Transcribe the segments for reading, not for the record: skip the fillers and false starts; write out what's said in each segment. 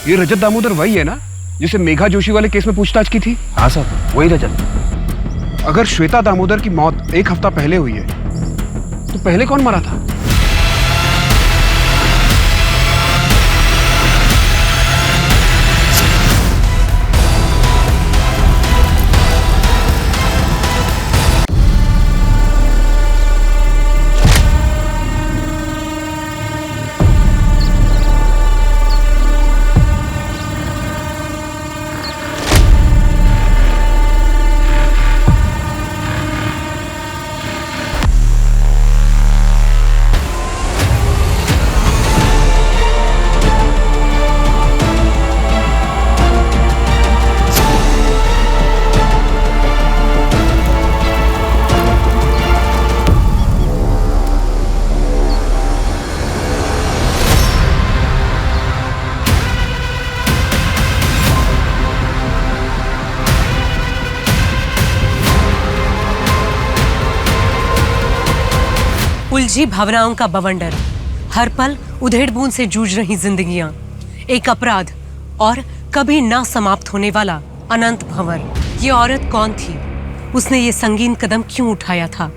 ये रजत दामोदर वही है ना जिसे मेघा जोशी वाले केस में पूछताछ की थी? हाँ सर, वही रजत। अगर श्वेता दामोदर की मौत 1 हफ्ता पहले हुई है तो पहले कौन मरा था? उलझी भावनाओं का बवंडर, हर पल उधेड़ बूंद से जूझ रही जिंदगियां, एक अपराध और कभी ना समाप्त होने वाला अनंत भंवर। ये औरत कौन थी? उसने ये संगीन कदम क्यों उठाया था?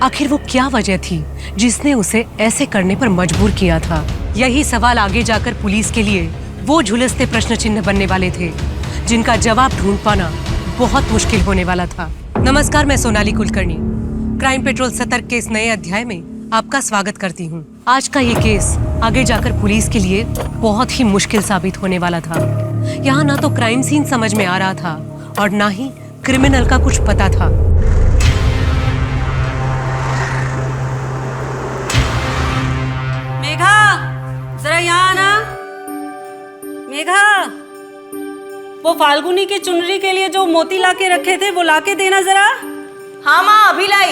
आखिर वो क्या वजह थी जिसने उसे ऐसे करने पर मजबूर किया था? यही सवाल आगे जाकर पुलिस के लिए वो झुलसते प्रश्न चिन्ह बनने वाले थे, जिनका जवाब ढूंढ पाना बहुत मुश्किल होने वाला था। नमस्कार, मैं सोनाली कुलकर्णी क्राइम पेट्रोल सतर्क के इस नए अध्याय में आपका स्वागत करती हूँ। आज का ये केस आगे जाकर पुलिस के लिए बहुत ही मुश्किल साबित होने वाला था। यहाँ ना तो क्राइम सीन समझ में आ रहा था और ना ही क्रिमिनल का कुछ पता था। मेघा, जरा यहाँ आना। मेघा, वो फाल्गुनी की चुनरी के लिए जो मोती लाके रखे थे वो लाके देना जरा। हाँ माँ, अभी लाई।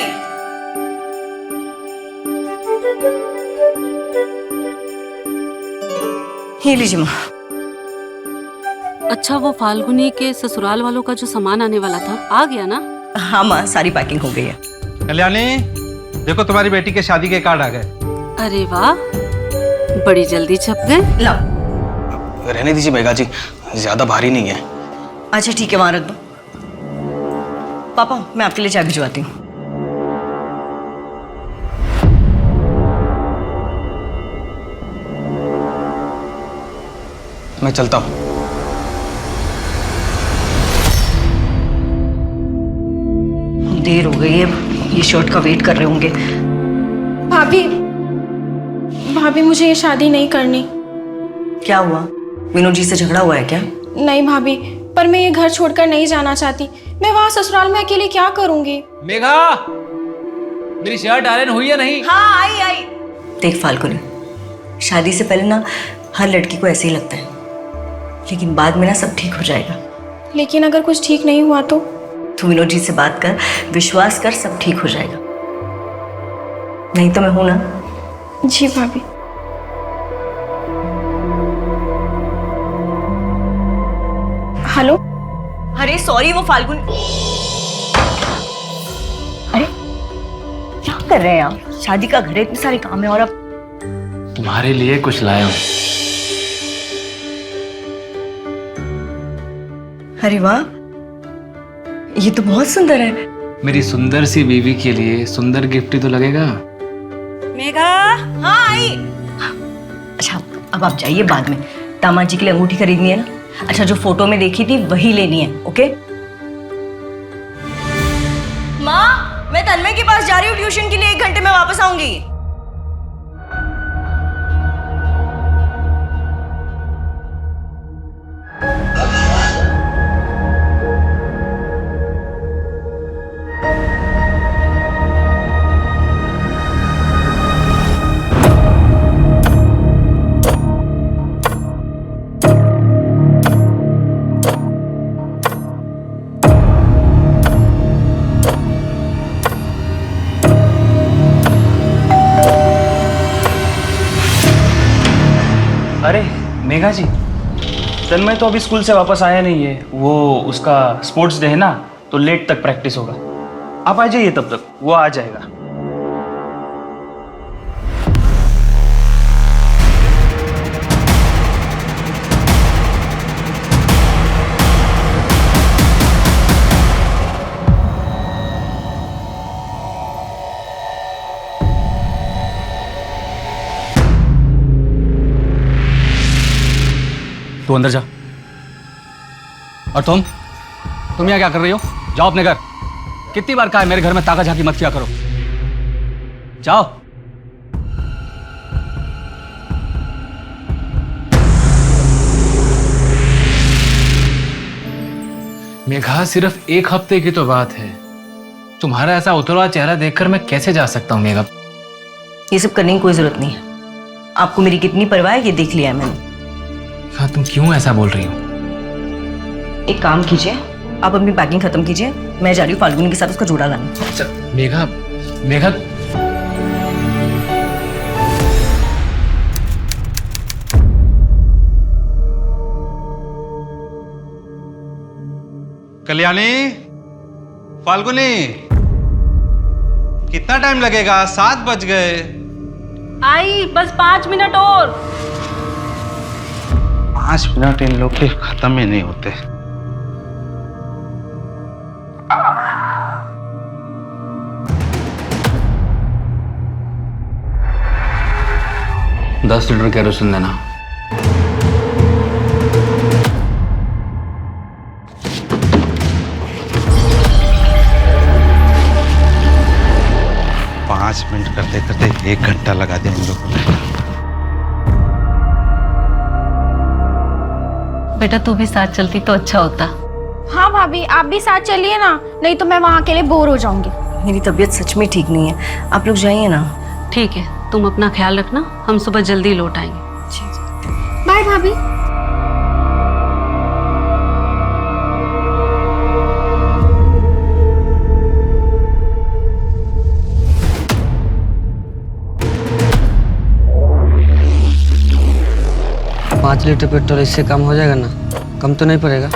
ये लीजिए माँ। अच्छा, वो फाल्गुनी के ससुराल वालों का जो सामान आने वाला था आ गया ना? हाँ माँ, सारी पैकिंग हो गई है। कल्याणी, देखो तुम्हारी बेटी के शादी के कार्ड आ गए। अरे वाह, बड़ी जल्दी छप गए। लाओ। रहने दीजिए मेघा जी, ज्यादा भारी नहीं है। अच्छा ठीक है, वहां रख दो। पापा, मैं आपके लिए चाय भिजवाती हूँ। मैं चलता हूँ। देर हो गई है, ये शर्ट का वेट कर रहे होंगे। भाभी मुझे ये शादी नहीं करनी। क्या हुआ? विनोद जी से झगड़ा हुआ है क्या? नहीं भाभी, पर मैं ये घर छोड़कर नहीं जाना चाहती। मैं वहाँ ससुराल में अकेले क्या करूँगी? मेघा, मेरी शर्ट आयरन हुई है नहीं? हाँ, आई। देख फाल्गुनी, शादी से पहले ना हर लड़की को ऐसे ही लगता है, लेकिन बाद में ना सब ठीक हो जाएगा। लेकिन अगर कुछ ठीक नहीं हुआ तो? तू विनोद जी से बात कर, विश्वास कर, सब ठीक हो जाएगा। नहीं तो मैं हूं ना। जी भाभी। हेलो। अरे सॉरी, वो फाल्गुनी। अरे क्या कर रहे हैं आप? शादी का घर है, इतने सारे काम है और अब। तुम्हारे लिए कुछ लाया हूं। अरे वाह, ये तो बहुत सुंदर है। मेरी सुंदर सी बीवी के लिए सुंदर गिफ्ट ही तो लगेगा। मेघा। हाँ आई। अच्छा अब आप जाइए, बाद में दामाद जी के लिए अंगूठी खरीदनी है ना। अच्छा, जो फोटो में देखी थी वही लेनी है, ओके? माँ, मैं तन्मय के पास जा रही हूँ ट्यूशन के लिए, 1 घंटे में वापस आऊंगी। अरे मेघा जी, तन्मय तो अभी स्कूल से वापस आया नहीं है। वो उसका स्पोर्ट्स डे है ना, तो लेट तक प्रैक्टिस होगा। आप आ जाइए, तब तक वो आ जाएगा। तू अंदर जा। और तुम यहाँ क्या कर रही हो? जाओ अपने घर। कितनी बार कहा है मेरे घर में ताका झाकी मत किया करो। जाओ। मेघा, सिर्फ 1 हफ्ते की तो बात है। तुम्हारा ऐसा उतरा हुआ चेहरा देखकर मैं कैसे जा सकता हूँ मेघा? ये सब करने की कोई जरूरत नहीं है। आपको मेरी कितनी परवाह है ये देख लिया है मैंने। हाँ, तुम क्यों ऐसा बोल रही हो? एक काम कीजिए, आप अपनी पैकिंग खत्म कीजिए, मैं जा रही हूँ फाल्गुनी के साथ उसका जोड़ा लाने। अच्छा, मेघा मेघा, कल्याणी, फाल्गुनी, कितना टाइम लगेगा? 7 बज गए। आई बस 5 मिनट और। 5 मिनट इन लोग के खत्म ही नहीं होते। 10 लीटर केरोसिन देना। पाँच मिनट करते करते 1 घंटा लगा दिया इन लोगों ने। बेटा तू भी साथ चलती तो अच्छा होता। हाँ भाभी, आप भी साथ चलिए ना, नहीं तो मैं वहाँ अकेले बोर हो जाऊंगी। मेरी तबीयत सच में ठीक नहीं है, आप लोग जाइए ना। ठीक है, तुम अपना ख्याल रखना, हम सुबह जल्दी लौट आएंगे। बाय भाभी। पाँच लीटर पेट्रोल इससे कम हो जाएगा ना? कम तो नहीं पड़ेगा?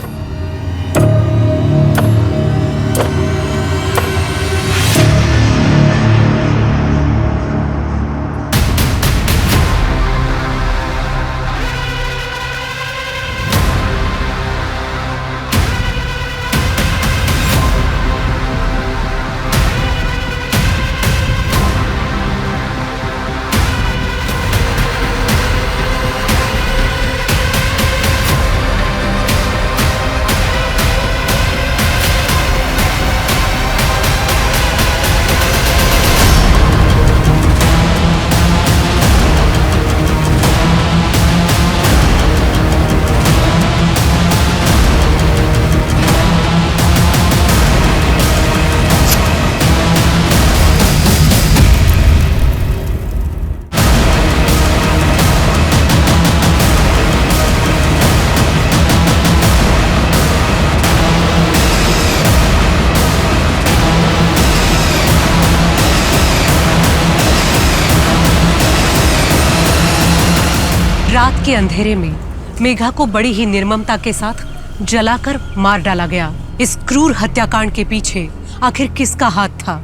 रात के अंधेरे में मेघा को बड़ी ही निर्ममता के साथ जलाकर मार डाला गया। इस क्रूर हत्याकांड के पीछे आखिर किसका हाथ था?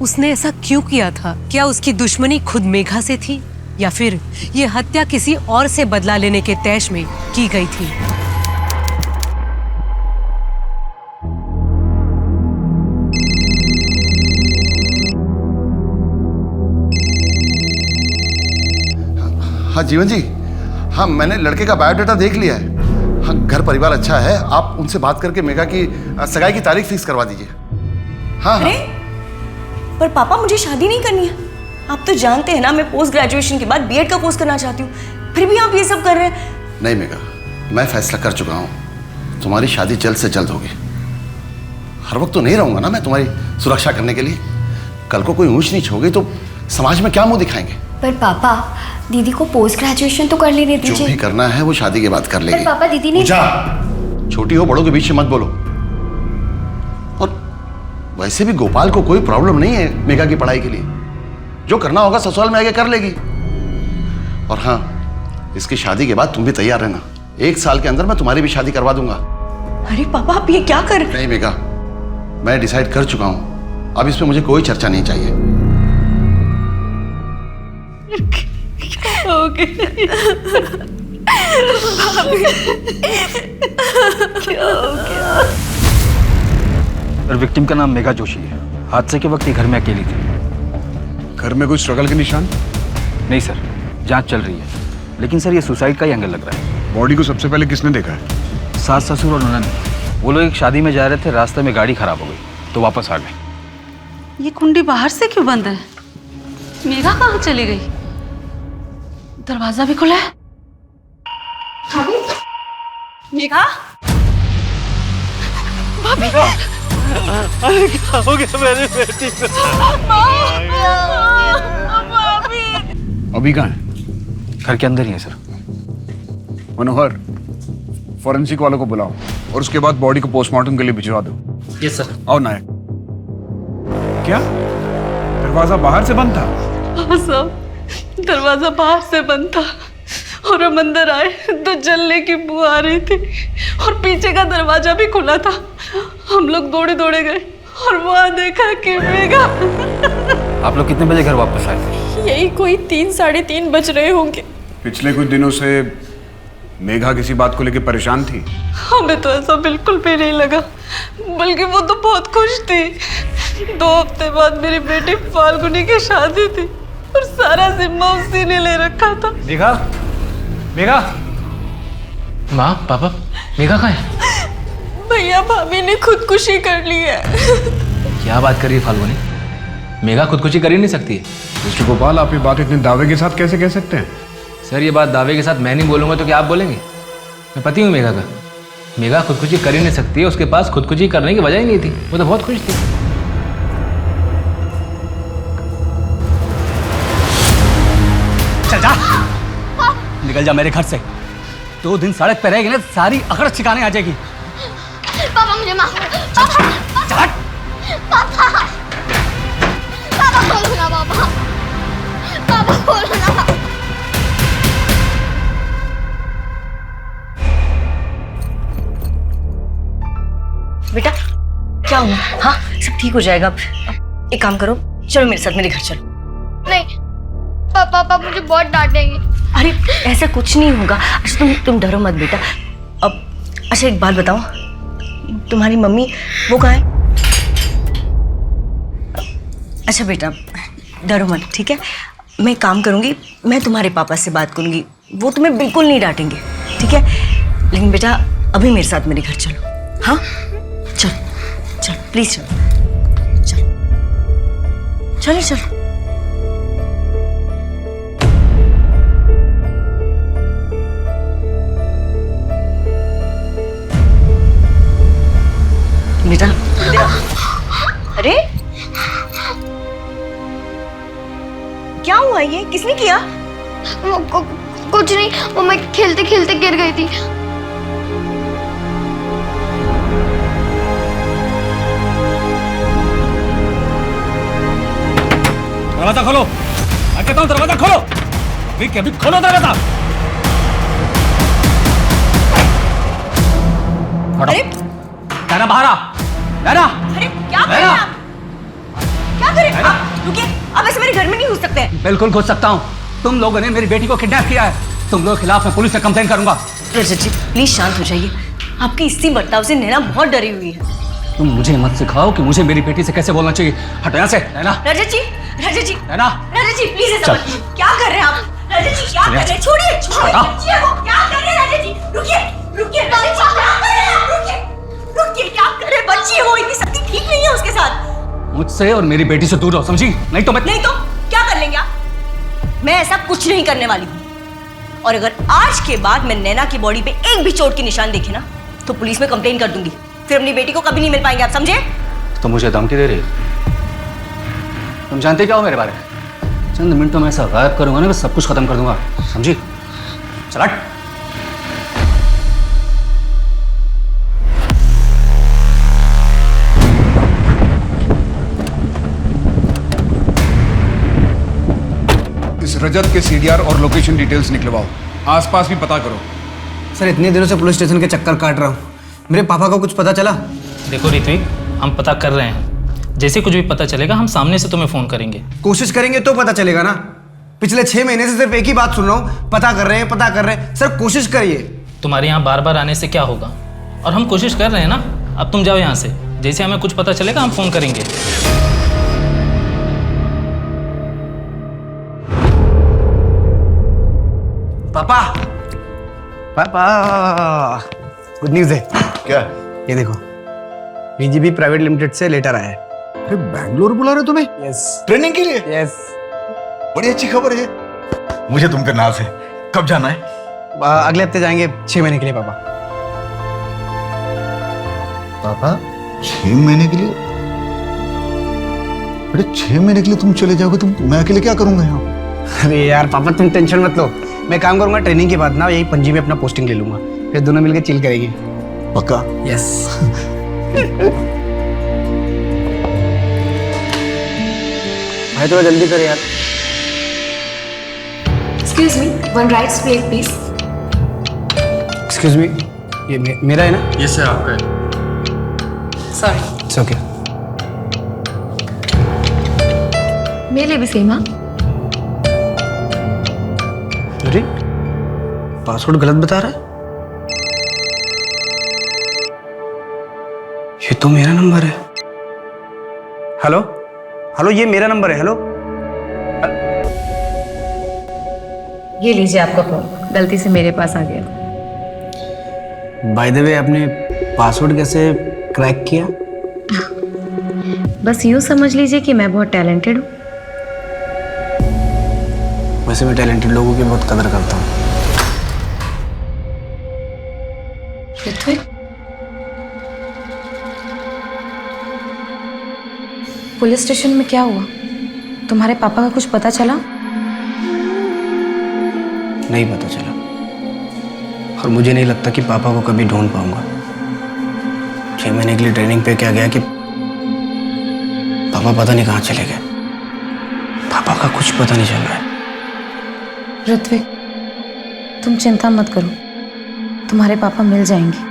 उसने ऐसा क्यों किया था? क्या उसकी दुश्मनी खुद मेघा से थी या फिर ये हत्या किसी और से बदला लेने के तैश में की गई थी? हाँ जीवन जी, हाँ मैंने लड़के का बायोडाटा देख लिया है। हाँ घर परिवार अच्छा है, आप उनसे बात करके मेघा की सगाई की तारीख फिक्स करवा दीजिए। हाँ अरे पर पापा मुझे शादी नहीं करनी है। आप तो जानते हैं ना मैं पोस्ट ग्रेजुएशन के बाद बीएड का कोर्स करना चाहती हूँ, फिर भी आप ये सब कर रहे हैं। नहीं मेघा, मैं फैसला कर चुका हूँ, तुम्हारी शादी जल्द से जल्द होगी। हर वक्त तो नहीं रहूंगा ना मैं तुम्हारी सुरक्षा करने के लिए। कल को कोई ऊंच नीच हो गई तो समाज में क्या मुंह दिखाएंगे? पर पापा दीदी को पोस्ट ग्रेजुएशन तो कर लेने दीजिए। जो भी करना है वो शादी के बाद कर लेगी। पर पापा दीदी ने छोटी हो बड़ों के बीच में मत बोलो। और वैसे भी गोपाल को कोई प्रॉब्लम नहीं है मेघा की पढ़ाई के लिए, जो करना होगा ससुराल में आके कर लेगी। और हाँ, इसकी शादी के बाद तुम भी तैयार रहना, 1 साल के अंदर मैं तुम्हारी भी शादी करवा दूंगा। अरे पापा आप ये क्या कर? नहीं मेघा, मैं डिसाइड कर चुका हूं, अब इसमें मुझे कोई चर्चा नहीं चाहिए। और विक्टिम का नाम मेघा जोशी है। हादसे के वक्त ये घर में अकेली थी। घर में कोई स्ट्रगल के निशान? नहीं सर, जांच चल रही है, लेकिन सर ये सुसाइड का ही एंगल लग रहा है। बॉडी को सबसे पहले किसने देखा है? सास ससुर और ननद। वो लोग एक शादी में जा रहे थे, रास्ते में गाड़ी खराब हो गई तो वापस आ गए। ये कुंडी बाहर से क्यों बंद है? मेघा कहाँ चली गई? दरवाजा भी खुला है। मेघा, भाभी, अरे क्या हो गया मेरी बेटी को? अभी कहाँ है? घर के अंदर ही है सर। मनोहर, फॉरेंसिक वालों को बुलाओ और उसके बाद बॉडी को पोस्टमार्टम के लिए भिजवा दो। Yes sir. आओ नायक। क्या दरवाजा बाहर से बंद था? हाँ साहब, दरवाजा बाहर से बंद था और हम अंदर आए तो जलने की बू आ रही थी और पीछे का दरवाजा भी खुला था। हम लोग दौड़े दौड़े गए और वहाँ देखा कि मेघा। आप लोग कितने बजे घर वापस आए थे? यही कोई 3 साढ़े 3 बज रहे होंगे। पिछले कुछ दिनों से मेघा किसी बात को लेकर परेशान थी? हमें तो ऐसा बिल्कुल भी नहीं लगा, बल्कि वो तो बहुत खुश थी। 2 हफ्ते बाद मेरी बेटी फाल्गुनी की शादी थी और सारा जिम्मा उसी ने ले रखा था। मेघा, मेघा। माँ पापा, मेघा कहाँ है? भैया भाभी ने खुदकुशी कर ली है। क्या बात कर रही है फाल्गुनी? मेघा खुदकुशी कर ही नहीं सकती है। मिस्टर गोपाल, आप ये बात इतने दावे के साथ कैसे कह सकते हैं? सर ये बात दावे के साथ मैं नहीं बोलूंगा तो क्या आप बोलेंगे? मैं पति हूँ मेघा का। मेघा खुदकुशी कर ही नहीं सकती है, उसके पास खुदकुशी करने की वजह ही नहीं थी, वो तो बहुत खुश थी। चल जा, निकल जा मेरे घर से। 2 दिन सड़क पे रहेगी ना, सारी अकड़ ठिकाने आ जाएगी। पापा मुझे माफ कर। पापा, पापा, पापा खोलो ना, पापा, पापा खोलो ना। बेटा क्या हुआ? हाँ सब ठीक हो जाएगा। अब एक काम करो, चलो मेरे साथ, मेरे घर चलो। नहीं पापा, पापा मुझे बहुत डांटेंगे। अरे ऐसा कुछ नहीं होगा। अच्छा तुम डरो मत बेटा। अब अच्छा एक बात बताओ, तुम्हारी मम्मी वो कहाँ है? अच्छा बेटा डरो मत, ठीक है? मैं काम करूंगी, मैं तुम्हारे पापा से बात करूंगी, वो तुम्हें बिल्कुल नहीं डांटेंगे, ठीक है? लेकिन बेटा अभी मेरे साथ मेरे घर चलो। हाँ चलो चलो प्लीज चलो चलो चलो चलो। बेटा अरे क्या हुआ? ये किसने किया? कुछ नहीं, वो मैं खेलते खेलते गिर गई थी। दरवाजा खोलो, मैं कहता हूँ दरवाजा खोलो, अभी खोलो दरवाजा। अरे नैना बाहर आ, नैना। अरे क्या कर रहे हैं आप? क्या कर रहे हैं आप? रुकिए, आप ऐसे मेरे घर में नहीं घुस सकते। बिल्कुल घुस सकता हूँ। तुम लोगों ने मेरी बेटी को किडनैप किया है, तुम लोगों के खिलाफ मैं पुलिस से कंप्लेन करूंगा। रजत जी प्लीज शांत हो जाइए, आपकी इसी बर्ताव से नैना बहुत डरी हुई है। तुम मुझे मत सिखाओ कि मुझे मेरी बेटी से कैसे बोलना चाहिए। हटो यहाँ से नैना। रजत जी, रजत जी, नैना, रजत जी प्लीज ऐसा मत कीजिए। क्या कर रहे हैं आप? रजत जी क्या कर रहे हैं? छोड़िए छोड़िए बच्ची है वो, क्या कर रहे हैं रजत जी? रुकिए रुकिए रजत जी, क्या कर रहे हैं आप? रुकिए रुकिए, क्या कर रहे हैं? बच्ची है वो, इतनी सख्ती ठीक नहीं है उसके साथ। मुझसे और मेरी बेटी से दूर रहो, समझी? नहीं तो क्या कर लेंगे आप? मैं ऐसा कुछ नहीं करने वाली हूँ, और अगर आज के बाद मैं नैना की बॉडी पे एक भी चोट के निशान देखे ना तो पुलिस में कंप्लेन कर दूंगी, फिर अपनी बेटी को कभी नहीं मिल पाएंगे, आप समझे? तो मुझे धमकी दे रही है? तुम जानते क्या हो मेरे बारे में? चंद मिनटों में ऐसा गायब करूंगा ना, मैं सब कुछ खत्म कर दूंगा, समझी? चल हट। इस रजत के सीडीआर और लोकेशन डिटेल्स निकलवाओ, आसपास भी पता करो। सर इतने दिनों से पुलिस स्टेशन के चक्कर काट रहा हूँ, मेरे पापा को कुछ पता चला? देखो ऋत्विक, हम पता कर रहे हैं, जैसे कुछ भी पता चलेगा हम सामने से तुम्हें फोन करेंगे। कोशिश करेंगे तो पता चलेगा ना। पिछले 6 महीने से सिर्फ एक ही बात सुन रहा हूँ, पता कर रहे हैं पता कर रहे हैं। सर कोशिश करिए। तुम्हारे यहाँ बार बार आने से क्या होगा, और हम कोशिश कर रहे हैं ना। अब तुम जाओ यहाँ से, जैसे हमें कुछ पता चलेगा हम फोन करेंगे। पापा पापा गुड न्यूज़ है। क्या? ये देखो, बीजीबी प्राइवेट लिमिटेड से लेटर आया है। अरे बैंगलोर बुला रहे तुम्हें? यस। ट्रेनिंग के लिए? यस। बड़ी अच्छी खबर है। मुझे तुम पे नाज है। कब जाना है? अगले हफ्ते जाएंगे 6 महीने के लिए पापा। पापा 6 महीने के लिए? अरे 6 महीने के लिए तुम चले जाओगे, तुम मैं अकेले क्या करूंगा यहाँ? अरे यार पापा तुम टेंशन मत लो, मैं काम करूंगा, ट्रेनिंग के बाद ना यही पणजी में अपना पोस्टिंग ले लूंगा, फिर दोनों मिलकर चिल करेंगे। पक्का? यस। भाई थोड़ा जल्दी कर यार। Excuse me, one rice plate please. Excuse me, ये मेरा है ना? ये से आपका है। सॉरी। It's okay. मेरे लिए भी सेम। हाँ, अरे पासवर्ड गलत बता रहा है। ये तो मेरा नंबर है। हेलो हेलो, ये मेरा नंबर है। हेलो, ये लीजिए आपका फोन, गलती से मेरे पास आ गया। बाय द वे आपने पासवर्ड कैसे क्रैक किया? बस यूँ समझ लीजिए कि मैं बहुत टैलेंटेड हूँ। वैसे मैं टैलेंटेड लोगों की बहुत कदर करता हूँ। ऋत्विक, पुलिस स्टेशन में क्या हुआ? तुम्हारे पापा का कुछ पता चला? नहीं पता चला, और मुझे नहीं लगता कि पापा को कभी ढूंढ पाऊंगा। 6 महीने के लिए ट्रेनिंग पे क्या गया कि पापा पता नहीं कहाँ चले गए। पापा का कुछ पता नहीं चल रहा है। ऋत्विक, तुम चिंता मत करो, तुम्हारे पापा मिल जाएंगे।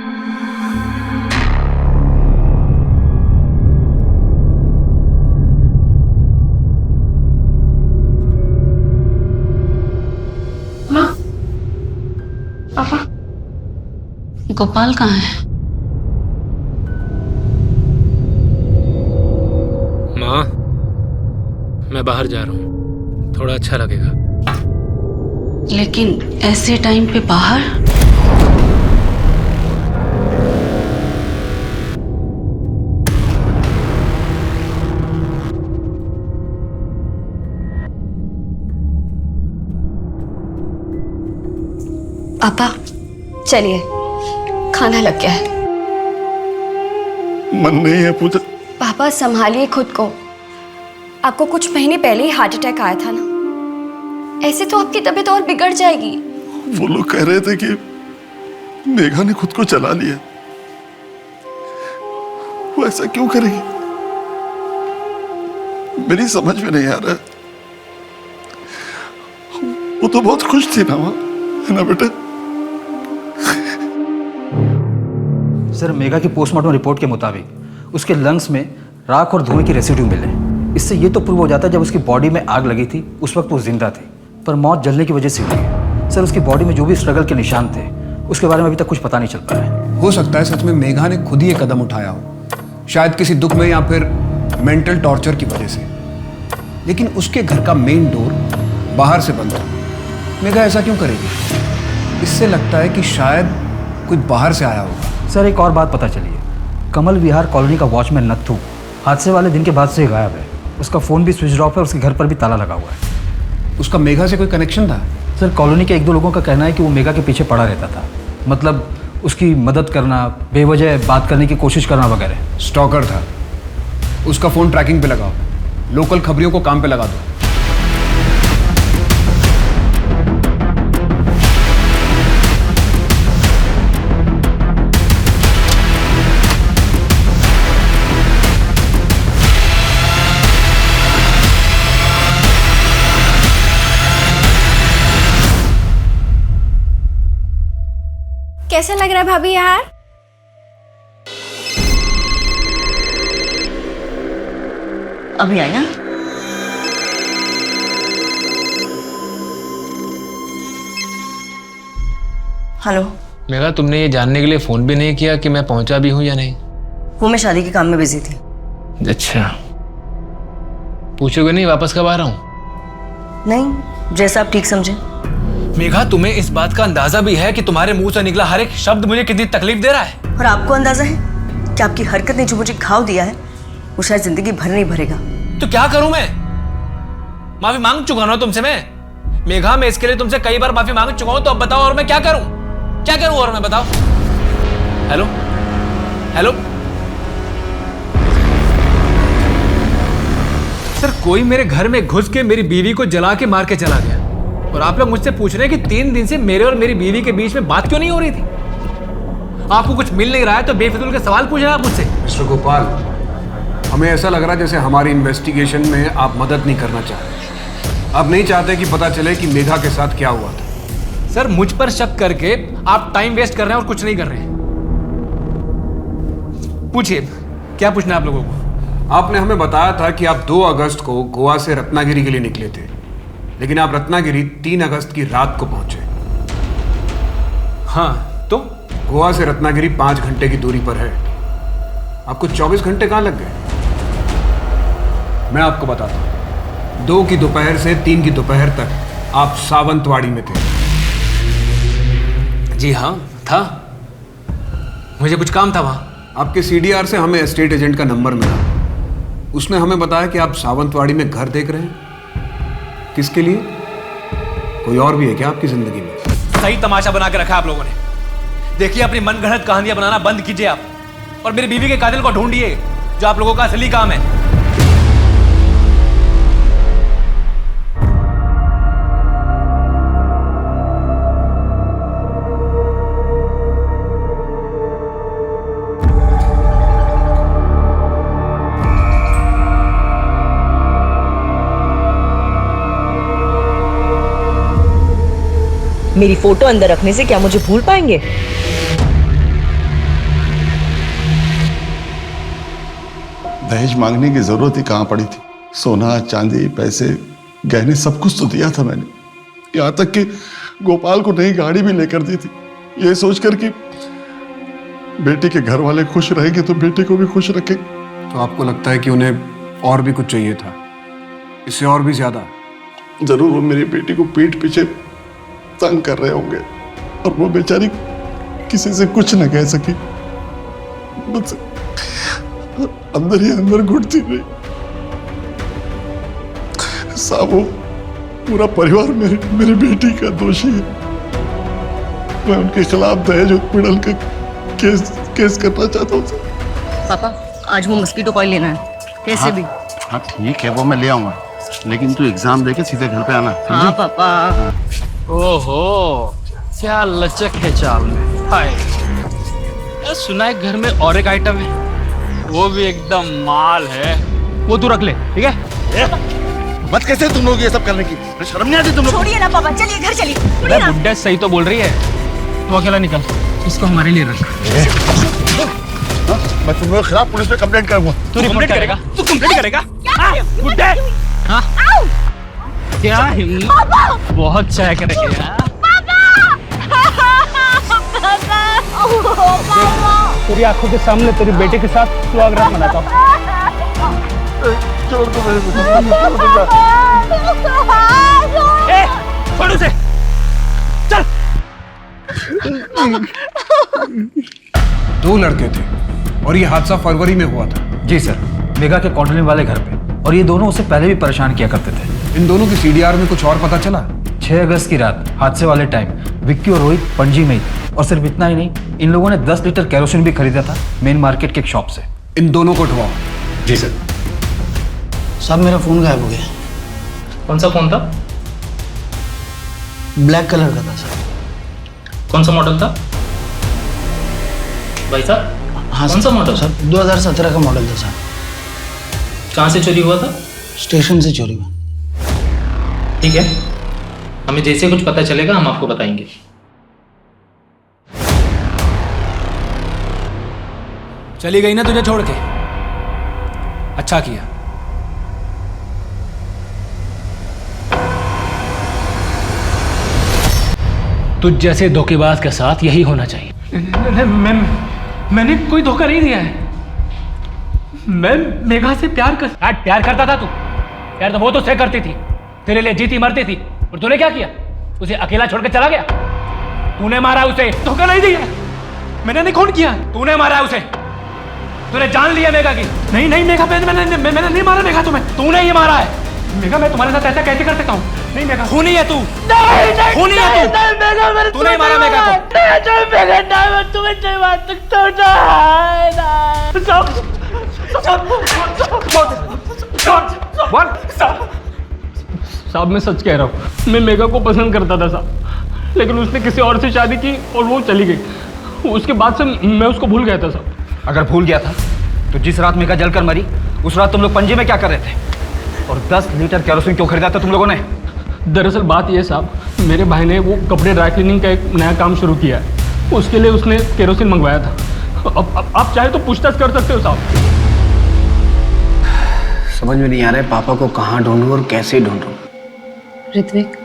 पापा, गोपाल कहाँ है? माँ, मैं बाहर जा रहा हूँ, थोड़ा अच्छा लगेगा। लेकिन ऐसे टाइम पे बाहर? पापा चलिए, खाना लग गया है। मन नहीं है पूजा। पापा संभालिए खुद को, आपको कुछ महीने पहले ही हार्ट अटैक आया था ना, ऐसे तो आपकी तबीयत और बिगड़ जाएगी। वो लोग कह रहे थे कि मेघा ने खुद को चला लिया। वो ऐसा क्यों करेगी? मेरी समझ में नहीं आ रहा। वो तो बहुत खुश थी ना, है ना बेटा? सर, मेघा की पोस्टमार्टम रिपोर्ट के मुताबिक उसके लंग्स में राख और धुएं की रेसिड्यू मिले। इससे ये तो प्रूव हो जाता है जब उसकी बॉडी में आग लगी थी उस वक्त वो जिंदा थी, पर मौत जलने की वजह से हुई है। सर, उसकी बॉडी में जो भी स्ट्रगल के निशान थे उसके बारे में अभी तक कुछ पता नहीं चल पाया है। हो सकता है सच में मेघा ने खुद ही ये कदम उठाया हो, शायद किसी दुख में या फिर मेंटल टॉर्चर की वजह से। लेकिन उसके घर का मेन डोर बाहर से बंद है। मेघा ऐसा क्यों करेगी? इससे लगता है कि शायद कोई बाहर से आया होगा। सर, एक और बात पता चली है। कमल विहार कॉलोनी का वॉचमैन नत्थू हादसे वाले दिन के बाद से गायब है। उसका फ़ोन भी स्विच ऑफ है, उसके घर पर भी ताला लगा हुआ है। उसका मेघा से कोई कनेक्शन था? सर, कॉलोनी के 1-2 लोगों का कहना है कि वो मेघा के पीछे पड़ा रहता था, मतलब उसकी मदद करना, बेवजह बात करने की कोशिश करना वगैरह। स्टॉकर था। उसका फ़ोन ट्रैकिंग पे लगाओ, लोकल खबरियों को काम पे लगा दो। कैसा लग रहा है भाभी यार? अभी आया। हेलो। मेघा, तुमने ये जानने के लिए फ़ोन भी नहीं किया कि मैं पहुंचा भी हूं या नहीं? वो मैं शादी के काम में बिजी थी। अच्छा, पूछोगे नहीं वापस कब आ रहा हूँ? नहीं, जैसा आप ठीक समझे। मेघा, तुम्हें इस बात का अंदाजा भी है कि तुम्हारे मुंह से निकला हर एक शब्द मुझे कितनी तकलीफ दे रहा है? और आपको अंदाजा है कि आपकी हरकत ने जो मुझे घाव दिया है वो शायद जिंदगी भर नहीं भरेगा। तो क्या करूं मैं? माफी मांग चुका ना तुमसे मैं। मेघा, मैं इसके लिए तुमसे कई बार माफी मांग चुका हूं, तो अब बताओ और मैं क्या करूं? क्या करूं और मैं, बताओ। हेलो हेलो सर, कोई मेरे घर में घुस के मेरी बीवी को जला के मार के चला गया, और आप लोग मुझसे पूछ रहे हैं कि 3 दिन से मेरे और मेरी बीवी के बीच में बात क्यों नहीं हो रही थी? आपको कुछ मिल नहीं रहा है तो बेफिजूल के सवाल पूछ रहे हैं आप मुझसे। मिस्टर गोपाल, हमें ऐसा लग रहा है जैसे हमारी इन्वेस्टिगेशन में आप मदद नहीं करना चाह रहे। आप नहीं चाहते कि पता चले कि मेघा के साथ क्या हुआ था। सर, मुझ पर शक करके आप टाइम वेस्ट कर रहे हैं और कुछ नहीं कर रहे हैं। पूछिए, क्या पूछना है आप लोगों को? आपने हमें बताया था कि आप 2 अगस्त को गोवा से रत्नागिरी के लिए निकले थे, लेकिन आप रत्नागिरी 3 अगस्त की रात को पहुंचे। हाँ, तो गोवा से रत्नागिरी 5 घंटे की दूरी पर है। आपको 24 घंटे कहां लग गए? मैं आपको बताता हूं। 2 की दोपहर से 3 की दोपहर तक आप सावंतवाड़ी में थे। जी हाँ, था। मुझे कुछ काम था वहां। आपके सीडीआर से हमें एस्टेट एजेंट का नंबर मिला। उसने हमें बताया कि आप सावंतवाड़ी में घर देख रहे हैं। किसके लिए? कोई और भी है क्या आपकी जिंदगी में? सही तमाशा बना के रखा आप लोगों ने। देखिए, अपनी मनगढ़ंत कहानियां बनाना बंद कीजिए आप, और मेरी बीवी के कातिल को ढूंढिए, जो आप लोगों का असली काम है। मेरी फोटो अंदर रखने से क्या मुझे भूल पाएंगे? दहेज मांगने की जरूरत ही कहां पड़ी थी? सोना, चांदी, पैसे, गहने सब कुछ तो दिया था मैंने। यहां तक कि गोपाल को नई गाड़ी भी लेकर दी थी, ये सोचकर कि बेटी के घर वाले खुश रहेंगे तो बेटी को भी खुश रखेंगे। तो आपको लगता है कि उन्हें और भी कुछ चाहिए था, इससे और भी ज्यादा? जरूर वो मेरी बेटी को पीठ पीछे तंग कर रहे होंगे, और वो बेचारी किसी से कुछ न कह सकी, बस अंदर ही अंदर घुटती रही। साबो, पूरा परिवार मेरी बेटी का दोषी है। मैं उनके खिलाफ दहेज उत्पीड़न का केस करना चाहता हूँ। पापा, आज वो मस्कीटो कॉइल लेना है, कैसे भी। हाँ ठीक है, वो मैं ले आऊंगा, लेकिन तू एग्जाम देके सीधे घर पे आना। हाँ पापा। ओहो, क्या लचक है चाल में। हाय, सुना है घर में और एक आइटम है, वो भी एकदम माल है। वो तू रख ले, ठीक है? मत कैसे तुम लोग ये सब करने की, शर्म नहीं आती तुम लोग? छोड़िए ना पापा, चलिए घर चलिए। बुड्ढा सही तो बोल रही है, तू अकेला निकल, इसको हमारे लिए रख। मैं तुम लोगों के खिलाफ पुलिस में कंप्लेंट करूंगा। तू कंप्लेंट करेगा? तू कंप्लेंट करेगा? बुड्ढे, हाँ? क्या हिम्मत, बहुत चाय करेंगे यार। तेरी आंखों के सामने तेरी बेटे के साथ स्वागत मनाता हूँ। छोड़ दो मेरे को। छोड़ उसे, चल। 2 लड़के थे और ये हादसा फरवरी में हुआ था। जी सर, मेघा के कॉलोनी वाले घर पे, और ये दोनों उससे पहले भी परेशान किया करते थे। इन दोनों की सीडीआर में कुछ और पता चला? 6 अगस्त की रात हादसे वाले टाइम विक्की और रोहित पणजी में ही थे, और सिर्फ इतना ही नहीं, इन लोगों ने 10 लीटर केरोसिन भी खरीदा था मेन मार्केट के एक शॉप से। इन दोनों को उठवाओ। जी सर। साहब, मेरा फोन गायब हो गया। कौन सा फोन था? ब्लैक कलर का था सर। कौन सा मॉडल था भाई साहब? हाँ, कौन सा मॉडल? सर 2017 का मॉडल था सर। कहाँ से चोरी हुआ था? स्टेशन से चोरी हुआ। ठीक है, हमें जैसे कुछ पता चलेगा हम आपको बताएंगे। चली गई ना तुझे छोड़ के? अच्छा किया। तुझ जैसे धोखेबाज के साथ यही होना चाहिए। मैंने कोई धोखा नहीं दिया है। मैं मेघा से प्यार करता था तू? यार तो वो तो से करती थी, तेरे लिए जीती मरती थी, और तूने क्या किया? उसे अकेला छोड़ के चला गया? तूने मारा उसे? धोखा नहीं दिया, मैंने नहीं खून किया, तूने मारा उसे। तूने जान लिया मेघा की? नहीं नहीं मेघा, मैंने नहीं मारा मेघा तुम्हें, तूने ही मारा है। मेघा मैं तुम्हारे साथ ऐसा कैसे कर सकता हूँ? नहीं मेघा, खूनी है तू, खूनी है तू, तूने ही मारा मेघा को। साहब मैं सच कह रहा हूँ, मैं मेघा को पसंद करता था साहब, लेकिन उसने किसी और से शादी की और वो चली गई। उसके बाद से मैं उसको भूल गया था साहब। अगर भूल गया था तो जिस रात मेघा जलकर मरी उस रात तुम लोग पंजे में क्या कर रहे थे? और 10 लीटर केरोसिन क्यों खरीदा था तुम लोगों ने? दरअसल बात यह साहब, मेरे भाई ने वो कपड़े ड्राई क्लीनिंग का एक नया काम शुरू किया है, उसके लिए उसने केरोसिन मंगवाया था। अब आप चाहे तो पूछताछ कर सकते हो साहब। समझ में नहीं आ रहा है पापा को कहाँ ढूंढूं और कैसे ढूंढूं। ऋत्विक,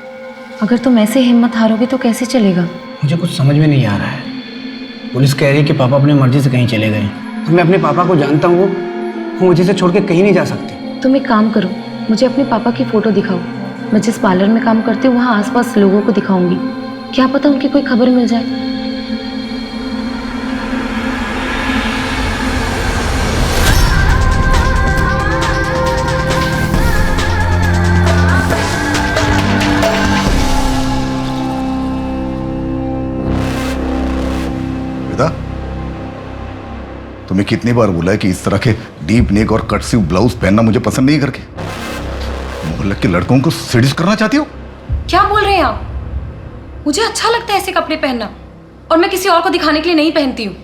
अगर तुम ऐसे हिम्मत हारोगे तो कैसे चलेगा? मुझे कुछ समझ में नहीं आ रहा है। पुलिस कह रही है कि पापा अपनी मर्जी से कहीं चले गए। मैं अपने पापा को जानता हूँ, वो मुझे से छोड़ के कहीं नहीं जा सकते। तुम एक काम करो, मुझे अपने पापा की फ़ोटो दिखाओ। मैं जिस पार्लर में काम करती हूँ वहाँ आसपास लोगों को दिखाऊंगी, क्या पता उनकी कोई खबर मिल जाए। तुम्हें कितनी बार बोला है कि इस तरह के डीप नेक और कट स्लीव ब्लाउज पहनना मुझे पसंद नहीं करके? मोहल्ले के लड़कों को सेड्यूस करना चाहती हो? क्या बोल रहे हैं आप? मुझे अच्छा लगता है ऐसे कपड़े पहनना, और मैं किसी और को दिखाने के लिए नहीं पहनती हूँ।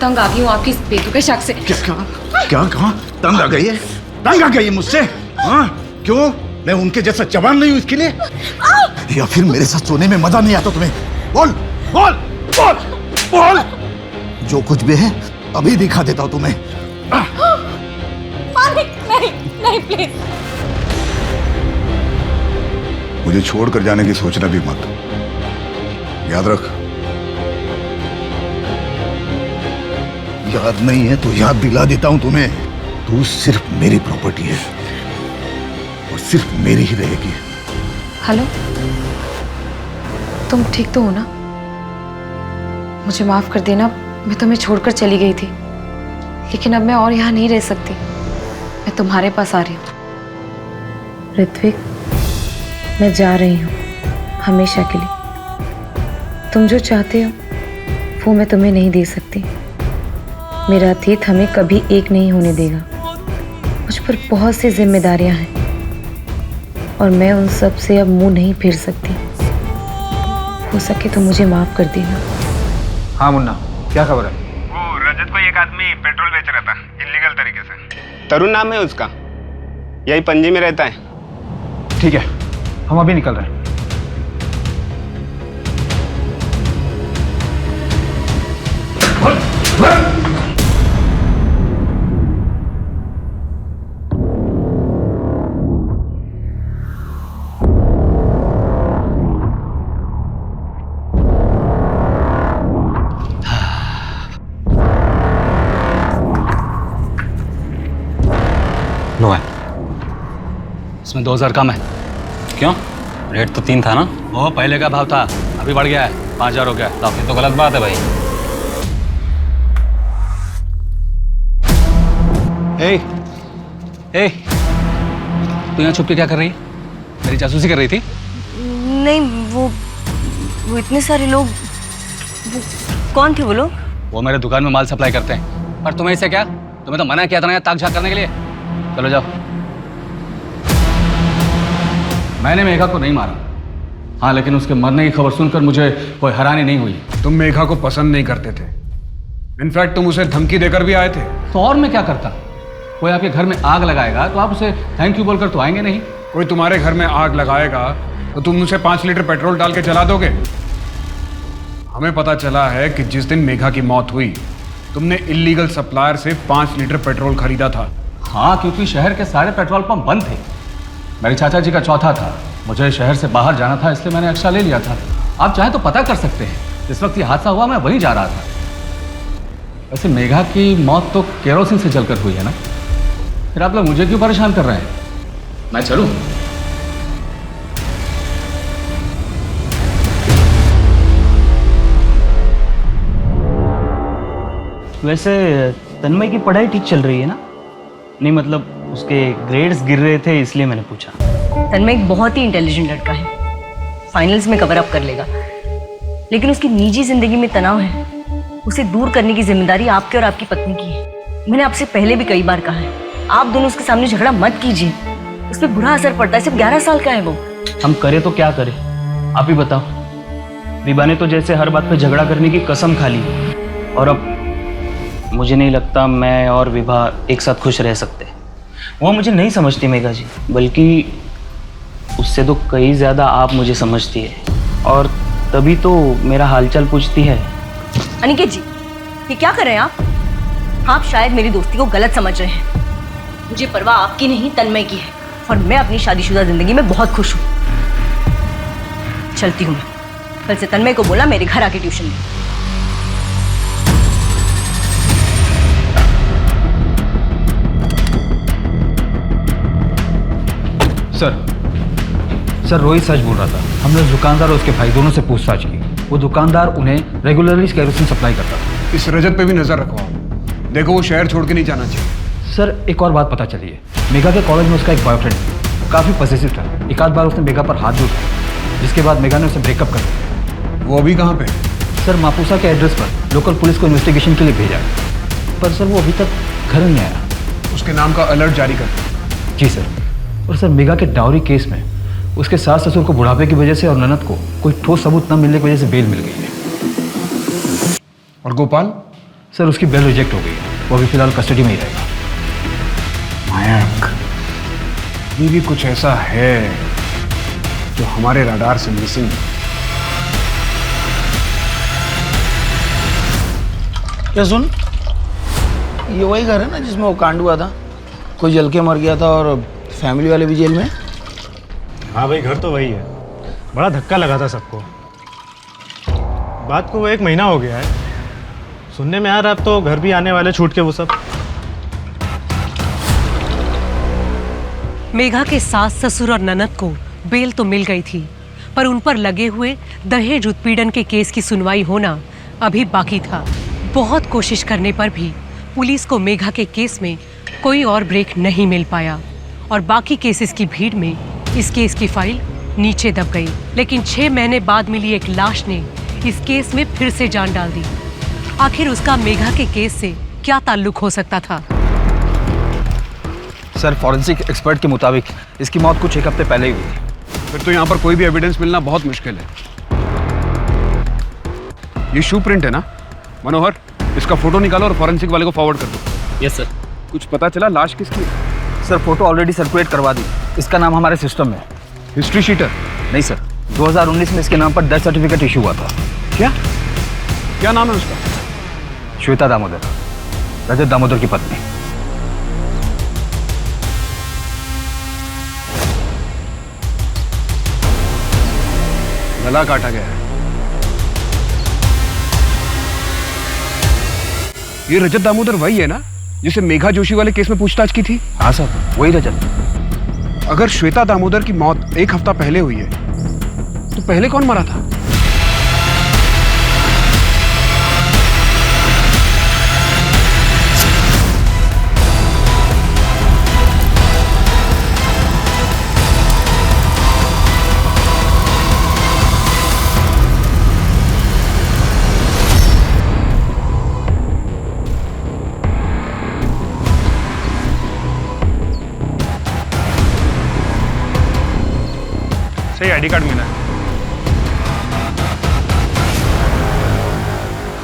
तंग आ गई हूँ आपकी इस बेतुके शक से। क्या कहा? तंग आ गई है? तंग आ गई है मुझसे? हाँ, क्यों? मैं उनके जैसा जवान नहीं हूँ इसके लिए? या फिर मेरे साथ सोने में मजा नहीं आता तुम्हें? बोल बोल बोल बोल, जो कुछ भी है अभी दिखा देता हूं तुम्हें। नहीं नहीं प्लीज। मुझे छोड़कर जाने की सोचना भी मत, याद रख। याद नहीं है तो याद दिला देता हूं तुम्हें। तू सिर्फ मेरी प्रॉपर्टी है और सिर्फ मेरी ही रहेगी। हेलो, तुम ठीक तो हो ना? मुझे माफ कर देना, मैं तुम्हें छोड़कर चली गई थी, लेकिन अब मैं और यहाँ नहीं रह सकती। मैं तुम्हारे पास आ रही हूँ। ऋत्विक, मैं जा रही हूँ हमेशा के लिए। तुम जो चाहते हो वो मैं तुम्हें नहीं दे सकती। मेरा अतीत हमें कभी एक नहीं होने देगा। मुझ पर बहुत सी जिम्मेदारियां हैं और मैं उन सब से अब मुंह नहीं फेर सकती। हो सके तो मुझे माफ कर देना। हाँ मुन्ना, क्या खबर है? वो रजत को एक आदमी पेट्रोल बेच रहा था इलीगल तरीके से। तरुण नाम है उसका, यही पंजी में रहता है। ठीक है, हम अभी निकल रहे हैं। लो है, इसमें 2000 कम है। क्यों? रेट तो 3 था ना? वो पहले का भाव था, अभी बढ़ गया है, 5000 हो गया। ये तो गलत बात है भाई। ए, तू यहाँ छुप के क्या कर रही है? मेरी जासूसी कर रही थी? नहीं, वो इतने सारे लोग, वो कौन थे वो लोग? वो मेरे दुकान में माल सप्लाई करते हैं। पर तुम्हें इससे क्या? तुम्हें तो मना किया था ना ताक झाक करने के लिए। चलो जाओ। मैंने मेघा को नहीं मारा, हाँ, लेकिन उसके मरने की खबर सुनकर मुझे कोई हैरानी नहीं हुई। तुम मेघा को पसंद नहीं करते थे, इनफैक्ट तुम उसे धमकी देकर भी आए थे। तो और मैं क्या करता? कोई आपके घर में आग लगाएगा तो आप उसे थैंक यू बोलकर तो आएंगे नहीं। कोई तुम्हारे घर में आग लगाएगा तो तुम उसे 5 लीटर पेट्रोल डाल के जला दोगे। हमें पता चला है कि जिस दिन मेघा की मौत हुई तुमने इलीगल सप्लायर से 5 लीटर पेट्रोल खरीदा था। हाँ, क्योंकि शहर के सारे पेट्रोल पंप बंद थे। मेरे चाचा जी का चौथा था, मुझे शहर से बाहर जाना था, इसलिए मैंने एक्स्ट्रा ले लिया था। आप चाहे तो पता कर सकते हैं, जिस वक्त ये हादसा हुआ मैं वहीं जा रहा था। वैसे मेघा की मौत तो केरोसिन से जलकर हुई है ना, फिर आप लोग मुझे क्यों परेशान कर रहे हैं? मैं चलूं? वैसे तन्मय की पढ़ाई ठीक चल रही है ना? नहीं मतलब उसके ग्रेड्स गिर रहे थे इसलिए मैंने पूछा। तन्मय एक बहुत ही इंटेलिजेंट लड़का है, फाइनल्स में कवर अप कर लेगा, लेकिन उसकी निजी जिंदगी में तनाव है। उसे दूर करने की जिम्मेदारी आपके और आपकी पत्नी की है। मैंने आपसे पहले भी कई बार कहा है, आप दोनों उसके सामने झगड़ा मत कीजिए, उस पर बुरा असर पड़ता है। सिर्फ 11 साल का है वो। हम करें तो क्या करें, आप ही बताओ। विभा ने तो जैसे हर बात पे झगड़ा करने की कसम खा ली, और अब मुझे नहीं लगता मैं और विभा एक साथ खुश रह सकते। वो मुझे नहीं समझती मेघा जी, बल्कि उससे तो कई ज़्यादा आप मुझे समझती है, और तभी तो मेरा हालचाल पूछती है। अनिकेत जी, ये क्या कर रहे हैं आप शायद मेरी दोस्ती को गलत समझ रहे हैं। मुझे परवाह आपकी नहीं तन्मय की है, और मैं अपनी शादीशुदा जिंदगी में बहुत खुश हूँ। चलती हूँ मैं। कल से तन्मय को बोला मेरे घर आके ट्यूशन दे। सर रोहित सच बोल रहा था। हमने उस दुकानदार और उसके भाई दोनों से पूछताछ की। वो दुकानदार उन्हें रेगुलरली केरोसिन सप्लाई करता था। इस रजत पे भी नजर रखो आप। देखो वो शहर छोड़ के नहीं जाना चाहिए। सर एक और बात पता चली है, मेघा के कॉलेज में उसका एक बॉयफ्रेंड था, काफ़ी पॉसेसिव था। एक आध बार उसने मेघा पर हाथ भी उठाया, जिसके बाद मेघा ने उसे ब्रेकअप कर दिया। वो अभी कहाँ पे? सर मापुसा के एड्रेस पर लोकल पुलिस को इन्वेस्टिगेशन के लिए भेजा है, पर सर वो अभी तक घर नहीं आया। उसके नाम का अलर्ट जारी कर। जी सर। और सर मेघा के डाउरी केस में उसके सास ससुर को बुढ़ापे की वजह से और ननद को कोई ठोस सबूत न मिलने की वजह से बेल मिल गई है। और गोपाल? सर उसकी बेल रिजेक्ट हो गई है, वो अभी फिलहाल कस्टडी में ही रहेगा। मयंक, ये भी कुछ ऐसा है जो हमारे रडार से मिसिंग है। क्या सुन, ये वही घर है ना जिसमें वो कांड हुआ था, कोई जल के मर गया था और फैमिली वाले भी जेल में? हाँ भाई, घर तो वही है। बड़ा धक्का लगा था सबको। बात को वो 1 महीना हो गया है। सुनने में आ रहा अब तो घर भी आने वाले छूट के वो सब। मेघा के सास ससुर और ननद को बेल तो मिल गई थी, पर उन पर लगे हुए दहेज उत्पीड़न के केस की सुनवाई होना अभी बाकी था। बहुत कोशिश करने पर भी पुलिस को मेघा के केस में कोई और ब्रेक नहीं मिल पाया, और बाकी केसेस की भीड़ में इस केस की फाइल नीचे दब गई। लेकिन 6 महीने बाद मिली एक लाश ने इस केस में फिर से जान डाल दी। आखिर उसका मेघा के केस से क्या ताल्लुक हो सकता था? सर फॉरेंसिक एक्सपर्ट के मुताबिक इसकी मौत कुछ 1 हफ्ते पहले ही हुई थी। फिर तो यहाँ पर कोई भी एविडेंस मिलना बहुत मुश्किल है। ये शू प्रिंट है ना? मनोहर, इसका फोटो निकालो और फॉरेंसिक वाले को फॉरवर्ड कर दो। Yes sir. कुछ पता चला लाश किसकी है? सर फोटो ऑलरेडी सर्कुलेट करवा दी, इसका नाम हमारे सिस्टम में। History sheeter? नहीं सर, 2019 में इसके नाम पर डेथ सर्टिफिकेट इशू हुआ था। क्या नाम है उसका? श्वेता दामोदर, रजत दामोदर की पत्नी। गला काटा गया है। ये रजत दामोदर वही है ना जिसे मेघा जोशी वाले केस में पूछताछ की थी? हाँ सर, वही रजत। अगर श्वेता दामोदर की मौत 1 हफ्ता पहले हुई है तो पहले कौन मरा था? सही आईडी कार्ड मिला है।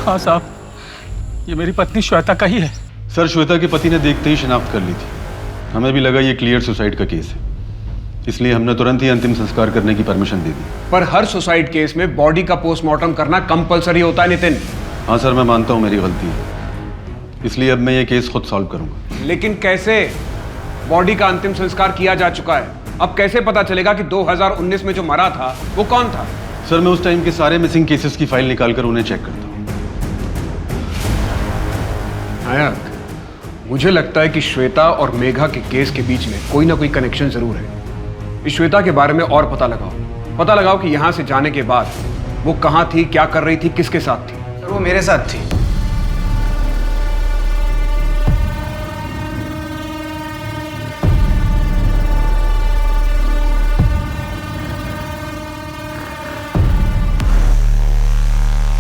हाँ साहब, ये मेरी पत्नी श्वेता का ही है। सर श्वेता के पति ने देखते ही शिनाख्त कर ली थी। हमें भी लगा ये क्लियर सुसाइड का केस है, इसलिए हमने तुरंत ही अंतिम संस्कार करने की परमिशन दे दी। पर हर सुसाइड केस में बॉडी का पोस्टमार्टम करना कंपलसरी होता है नितिन। हाँ सर, मैं मानता हूँ मेरी गलती है, इसलिए अब मैं ये केस खुद सॉल्व करूंगा। लेकिन कैसे? बॉडी का अंतिम संस्कार किया जा चुका है, अब कैसे पता चलेगा कि 2019 में जो मरा था वो कौन था? सर मैं उस टाइम के सारे मिसिंग केसेस की फाइल निकालकर उन्हें चेक करता हूँ। मयंक, मुझे लगता है कि श्वेता और मेघा के केस के बीच में कोई ना कोई कनेक्शन जरूर है। इस श्वेता के बारे में और पता लगाओ कि यहाँ से जाने के बाद वो कहाँ थी, क्या कर रही थी, किसके साथ थी। सर वो मेरे साथ थी।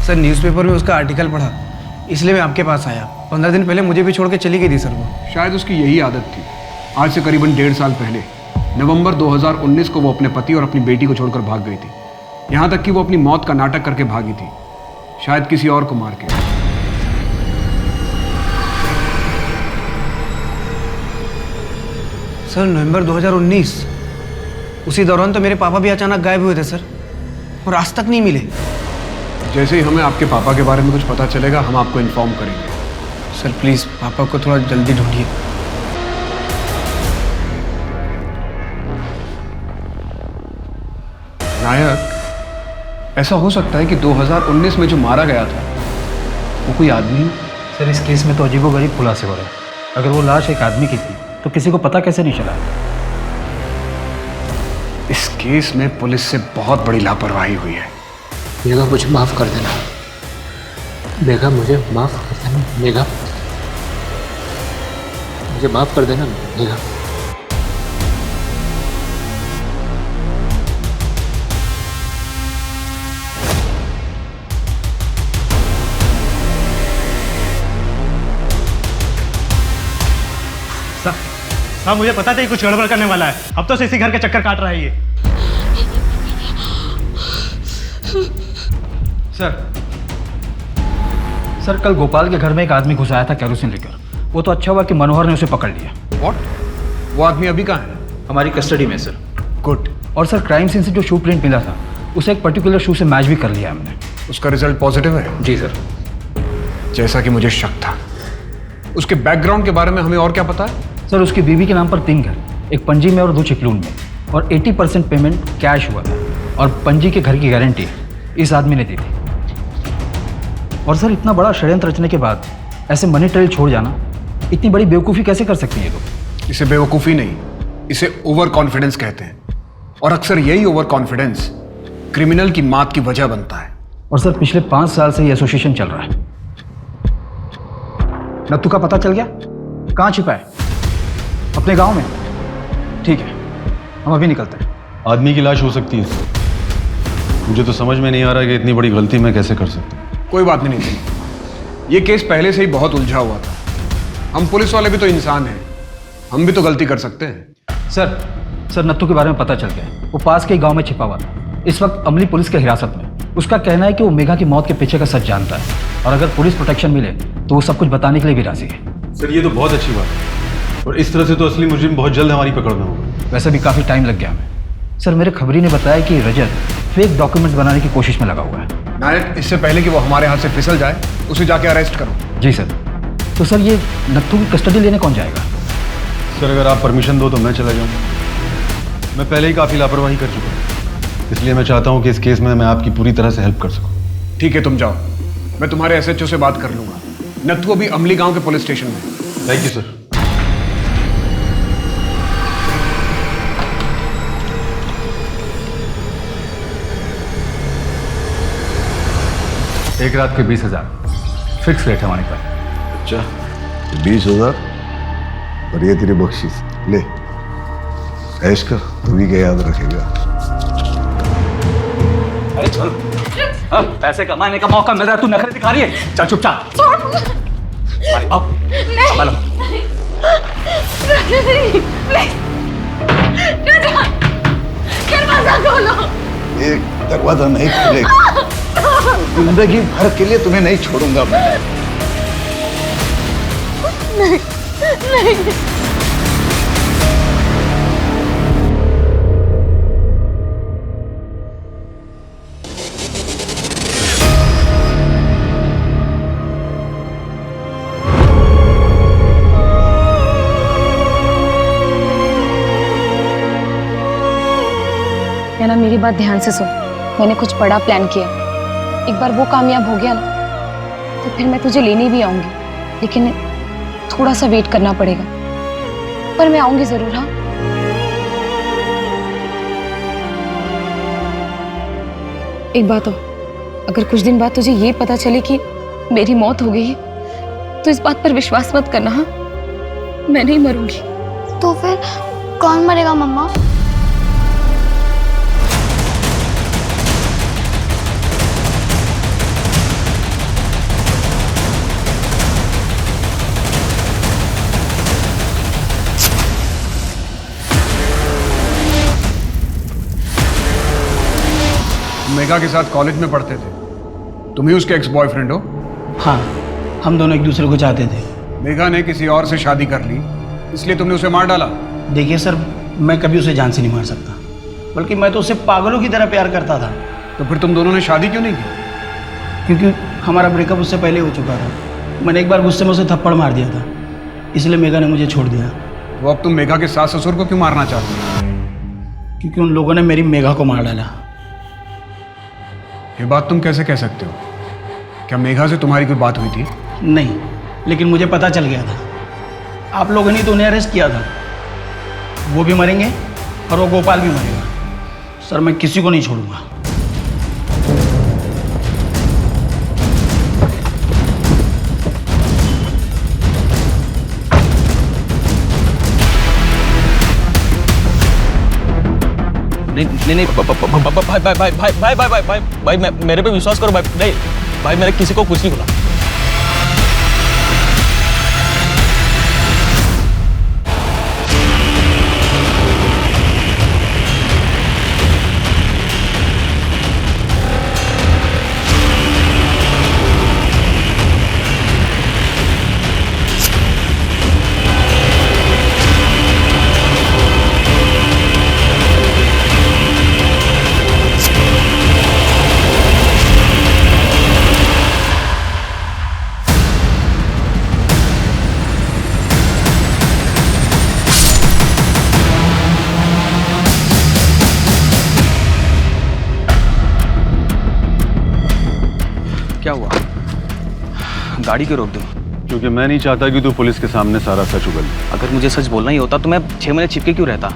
सर न्यूज़पेपर में उसका आर्टिकल पढ़ा, इसलिए मैं आपके पास आया। 15 दिन पहले मुझे भी छोड़ के चली गई थी सर वो। शायद उसकी यही आदत थी। आज से करीबन 1.5 साल पहले नवंबर 2019 को वो अपने पति और अपनी बेटी को छोड़कर भाग गई थी। यहाँ तक कि वो अपनी मौत का नाटक करके भागी थी, शायद किसी और को मार के। सर नवंबर 2019, उसी दौरान तो मेरे पापा भी अचानक गायब हुए थे सर, और आज तक नहीं मिले। जैसे ही हमें आपके पापा के बारे में कुछ पता चलेगा हम आपको इन्फॉर्म करेंगे। सर प्लीज़ पापा को थोड़ा जल्दी ढूंढिए। नायक, ऐसा हो सकता है कि 2019 में जो मारा गया था वो कोई आदमी हो? सर इस केस में तो अजीबोगरीब खुलासे हो रहे हैं। अगर वो लाश एक आदमी की थी तो किसी को पता कैसे नहीं चला? इस केस में पुलिस से बहुत बड़ी लापरवाही हुई है। मेघा मुझे माफ़ कर देना, मेघा मुझे माफ़ कर देना, मेघा मुझे माफ़ कर देना मेघा। साहब मुझे पता था कि कुछ गड़बड़ करने वाला है। अब तो इसी घर के चक्कर काट रहा है ये। सर कल गोपाल के घर में एक आदमी घुस आया था केरोसिन लेकर। वो तो अच्छा हुआ कि मनोहर ने उसे पकड़ लिया। व्हाट? वो आदमी अभी कहाँ है? हमारी कस्टडी में सर। गुड। और सर क्राइम सीन से जो शू प्रिंट मिला था उसे एक पर्टिकुलर शू से मैच भी कर लिया हमने। उसका रिजल्ट पॉजिटिव है? जी सर। जैसा कि मुझे शक था। उसके बैकग्राउंड के बारे में हमें और क्या पता है? सर उसकी बीवी के नाम पर 3 घर, एक पणजी में और 2 चिपलून में, और 80% पेमेंट कैश हुआ था, और पणजी के घर की गारंटी इस आदमी ने दी थी। और सर इतना बड़ा षड्यंत्र रचने के बाद ऐसे मनी ट्रेल छोड़ जाना, इतनी बड़ी बेवकूफ़ी कैसे कर सकती है लोग? इसे बेवकूफ़ी नहीं, इसे ओवर कॉन्फिडेंस कहते हैं। और अक्सर यही ओवर कॉन्फिडेंस क्रिमिनल की मौत की वजह बनता है। और सर पिछले 5 साल से ये एसोसिएशन चल रहा है। नत्थू का पता चल गया? कहाँ छिपा है? अपने गांव में? ठीक है, हम अभी निकलते हैं। आदमी की लाश हो सकती है। मुझे तो समझ में नहीं आ रहा कि इतनी बड़ी गलती मैं कैसे कर सकता हूँ। कोई बात नहीं थी। ये केस पहले से ही बहुत उलझा हुआ था। हम पुलिस वाले भी तो इंसान हैं, हम भी तो गलती कर सकते हैं। सर नत्थू के बारे में पता चल गया। वो पास के ही गांव में छिपा हुआ था, इस वक्त अमली पुलिस के हिरासत में। उसका कहना है कि वो मेघा की मौत के पीछे का सच जानता है, और अगर पुलिस प्रोटेक्शन मिले तो वो सब कुछ बताने के लिए भी राजी है। सर ये तो बहुत अच्छी बात है, और इस तरह से तो असली मुजरिम बहुत जल्द हमारी पकड़ में होगा। वैसे भी काफ़ी टाइम लग गया हमें। सर मेरे खबरी ने बताया कि रजत फेक डॉक्यूमेंट्स बनाने की कोशिश में लगा हुआ है। नायक, इससे पहले कि वो हमारे हाथ से फिसल जाए उसे जाके अरेस्ट करो। जी सर। तो सर ये नत्थू की कस्टडी लेने कौन जाएगा? सर अगर आप परमिशन दो तो मैं चला जाऊँ। मैं पहले ही काफ़ी लापरवाही कर चुका हूँ, इसलिए मैं चाहता हूँ कि इस केस में मैं आपकी पूरी तरह से हेल्प कर सकूँ। ठीक है, तुम जाओ, मैं तुम्हारे SHO से बात कर लूंगा। नत्थू अभी अमली गांव के पुलिस स्टेशन में। Thank you sir. एक रात के 20,000 फिक्स रेट है हमारे पास। अच्छा 20,000 और ये तेरी बख्शीश ले, ऐश कर, तू भी क्या याद रखेगा। अरे चल, पैसे कमाने का मौका मिल रहा है, तू नखरे दिखा रही है। चल चुपचाप। एक दरवाजा नहीं खुलेगा, जिंदगी भर के लिए तुम्हें नहीं छोड़ूंगा मैं। नहीं, नहीं। ना मेरी बात ध्यान से सुन। मैंने कुछ बड़ा प्लान किया। एक बार वो कामयाब हो गया ना तो फिर मैं तुझे लेने भी आऊंगी, लेकिन थोड़ा सा वेट करना पड़ेगा, पर मैं आऊंगी जरूर। हाँ, एक बात और, अगर कुछ दिन बाद तुझे ये पता चले कि मेरी मौत हो गई है तो इस बात पर विश्वास मत करना। हाँ, मैं नहीं मरूंगी। तो फिर कौन मरेगा मम्मा? मेघा के साथ कॉलेज में पढ़ते थे, तुम ही उसके एक्स बॉयफ्रेंड हो? हाँ, हम दोनों एक दूसरे को चाहते थे। मेघा ने किसी और से शादी कर ली, इसलिए तुमने उसे मार डाला? देखिए सर, मैं कभी उसे जान से नहीं मार सकता, बल्कि मैं तो उसे पागलों की तरह प्यार करता था। तो फिर तुम दोनों ने शादी क्यों नहीं की? क्योंकि हमारा ब्रेकअप उससे पहले हो चुका था। मैंने एक बार गुस्से में उसे थप्पड़ मार दिया था, इसलिए मेघा ने मुझे छोड़ दिया। तो अब तुम मेघा के सास ससुर को क्यों मारना चाहते हो? क्योंकि उन लोगों ने मेरी मेघा को मार डाला। ये बात तुम कैसे कह सकते हो? क्या मेघा से तुम्हारी कोई बात हुई थी? नहीं, लेकिन मुझे पता चल गया था। आप लोगों ने तो उन्हें अरेस्ट किया था। वो भी मरेंगे और वो गोपाल भी मरेगा। सर, मैं किसी को नहीं छोड़ूंगा। नहीं भाई भाई भाई भाई भाई भाई भाई भाई मैं मेरे पे विश्वास करो भाई। नहीं भाई, मैंने किसी को कुछ नहीं बोला। क्या हुआ? गाड़ी क्यों रोक दी? क्योंकि मैं नहीं चाहता कि तू पुलिस के सामने सारा सच उगल। अगर मुझे सच बोलना ही होता तो मैं 6 महीने छिपके क्यों रहता?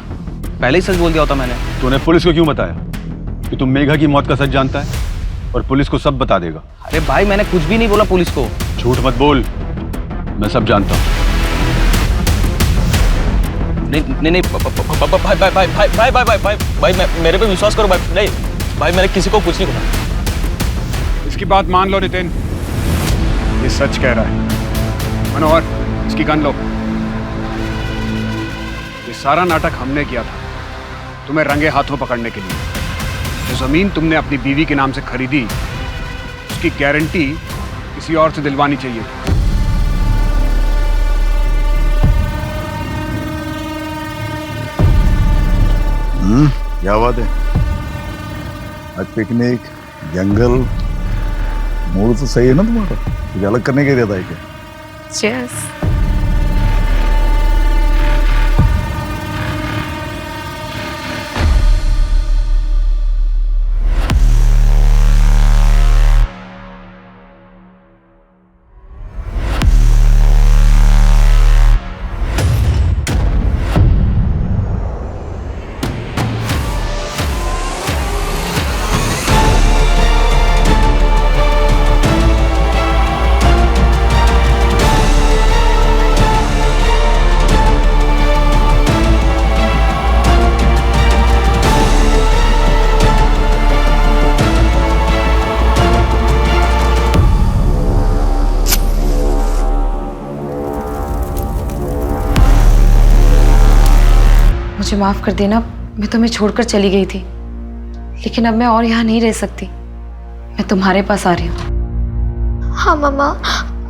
पहले ही सच बोल दिया होता मैंने। तूने पुलिस को क्यों बताया कि तुम मेघा की मौत का सच जानता है और पुलिस को सब बता देगा? अरे भाई, मैंने कुछ भी नहीं बोला पुलिस को। झूठ मत बोल, मैं सब जानता हूँ। नहीं भाई भाई भाई भाई भाई भाई भाई भाई मैं मेरे पे विश्वास करो भाई। नहीं भाई, मैंने किसी को कुछ नहीं बोला। इसकी बात मान लो नितिन, ये सच कह रहा है। मनोहर, इसकी गन लो। ये सारा नाटक हमने किया था तुम्हें रंगे हाथों पकड़ने के लिए। जो जमीन तुमने अपनी बीवी के नाम से खरीदी, उसकी गारंटी किसी और से दिलवानी चाहिए। क्या बात है? आज पिकनिक, जंगल, मूड तो सही है ना तुम्हारा? कुछ अलग करने के इरादा है क्या? Cheers. मुझे माफ कर देना, मैं तुम्हें छोड़कर चली गई थी, लेकिन अब मैं और यहाँ नहीं रह सकती। मैं तुम्हारे पास आ रही हूँ। हाँ मम्मा,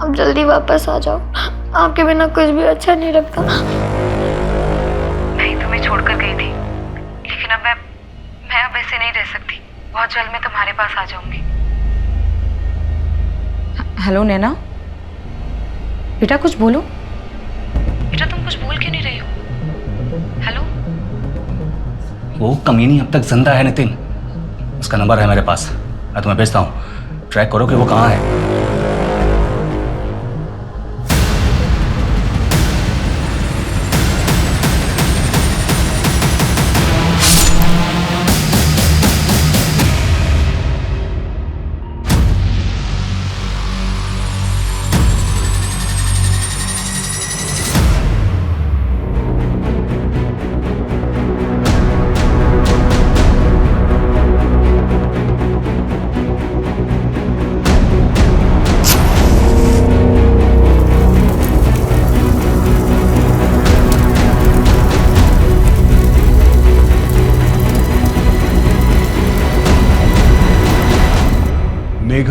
अब जल्दी वापस आ जाओ। आपके बिना कुछ भी अच्छा नहीं लगता। मैं तुम्हें छोड़कर गई थी, लेकिन अब मैं अब ऐसे नहीं रह सकती। बहुत जल्द मैं तुम्हारे पास आ जाऊंगी। हेलो नैना, बेटा कुछ बोलो। बेटा तुम कुछ बोल क्यों नहीं रही हो? हेलो। वो कमीनी अब तक जिंदा है नितिन। उसका नंबर है मेरे पास, मैं तुम्हें भेजता हूँ। ट्रैक करो कि वो कहाँ है।